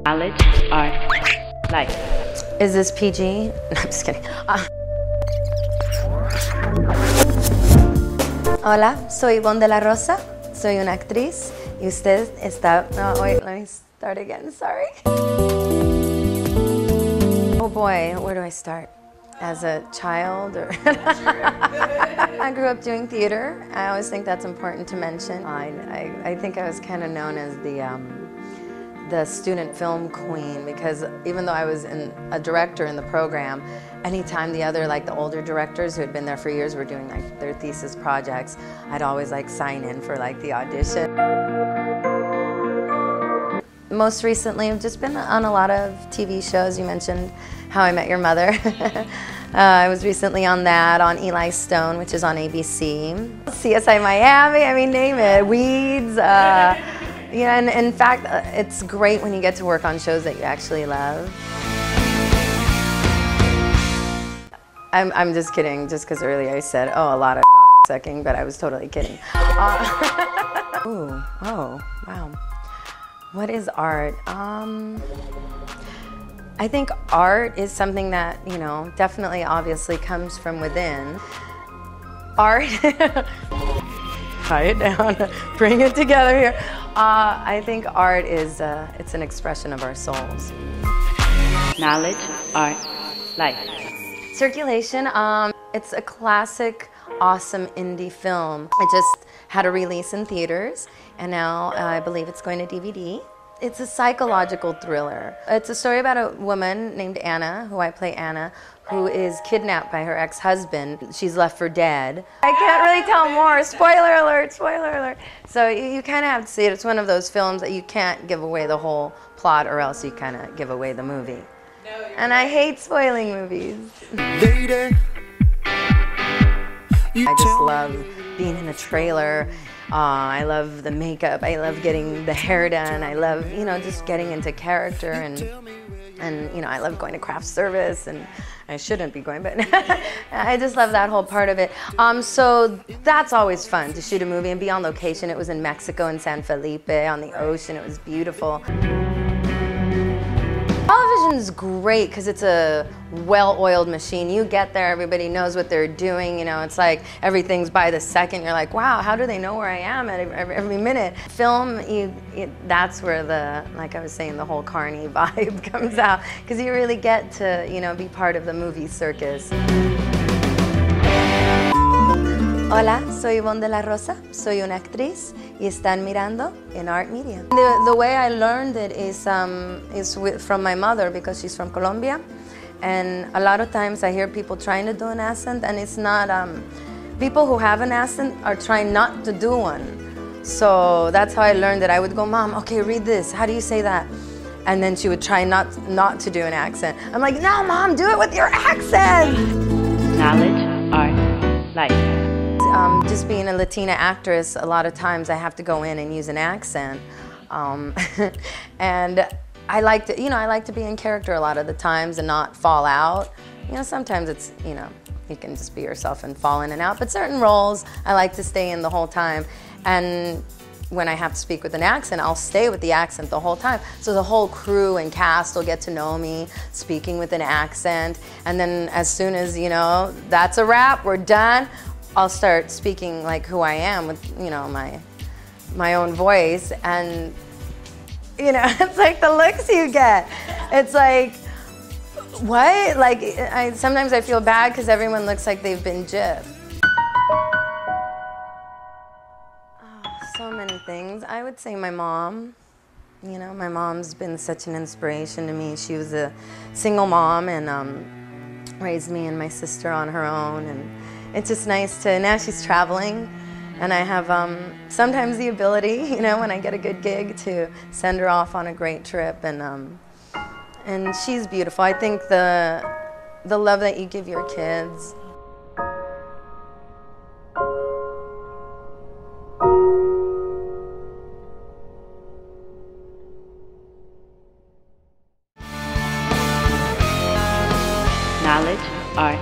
Knowledge, art, life. Is this PG? No, I'm just kidding. Hola, soy Yvonne Delarosa. Soy una actriz. Y usted está... No, wait, let me start again. Sorry. Oh boy, where do I start? As a child, or I grew up doing theater. I always think that's important to mention. I think I was kind of known as the student film queen, because even though I was a director in the program, anytime the older directors who had been there for years were doing like their thesis projects, I'd always like sign in for like the audition. Most recently, I've just been on a lot of TV shows. You mentioned How I Met Your Mother. I was recently on that, on Eli Stone, which is on ABC. CSI Miami, I mean, name it. Weeds. Yeah, and in fact, it's great when you get to work on shows that you actually love. I'm just kidding, just because earlier I said, oh, a lot of sucking, but I was totally kidding. Ooh, oh, wow. What is art? I think art is something that, you know, definitely obviously comes from within. Art, tie it down, bring it together here. I think art is, it's an expression of our souls. Knowledge, art, life. Circulation, it's a classic, awesome indie film. It just had a release in theaters, and now I believe it's going to DVD. It's a psychological thriller. It's a story about a woman named Anna, who I play Anna, who is kidnapped by her ex-husband. She's left for dead. I can't really tell more. Spoiler alert, spoiler alert. So you kind of have to see it. It's one of those films that you can't give away the whole plot, or else you kind of give away the movie. And I hate spoiling movies. I just love being in a trailer. I love the makeup. I love getting the hair done. I love, you know, just getting into character, and you know, I love going to craft service, and I shouldn't be going, but I just love that whole part of it. So that's always fun to shoot a movie and be on location. It was in Mexico, in San Felipe, on the ocean. It was beautiful. Television is great because it's a well-oiled machine. You get there, everybody knows what they're doing. You know, it's like everything's by the second. You're like, wow, how do they know where I am at every minute? Film, that's where like I was saying, the whole carny vibe comes out, because you really get to, you know, be part of the movie circus. Hola, soy Yvonne Delarosa. Soy una actriz y están mirando in art media. The way I learned it is from my mother, because she's from Colombia. And a lot of times I hear people trying to do an accent, and it's not, people who have an accent are trying not to do one. So that's how I learned it. I would go, Mom, okay, read this. How do you say that? And then she would try not to do an accent. I'm like, no, Mom, do it with your accent. Knowledge, art, life. Just being a Latina actress, a lot of times I have to go in and use an accent. And I like to, you know, I like to be in character a lot of the times and not fall out. You know, sometimes it's, you know, you can just be yourself and fall in and out, but certain roles I like to stay in the whole time. And when I have to speak with an accent, I'll stay with the accent the whole time. So the whole crew and cast will get to know me speaking with an accent. And then as soon as, you know, that's a wrap, we're done, I'll start speaking like who I am with, you know, my own voice. And, you know, it's like the looks you get. It's like, what? Like, sometimes I feel bad because everyone looks like they've been gypped. Oh, so many things. I would say my mom. You know, my mom's been such an inspiration to me. She was a single mom and raised me and my sister on her own. And it's just nice to, now she's traveling, and I have sometimes the ability, you know, when I get a good gig, to send her off on a great trip, and she's beautiful. I think the love that you give your kids. Knowledge, art,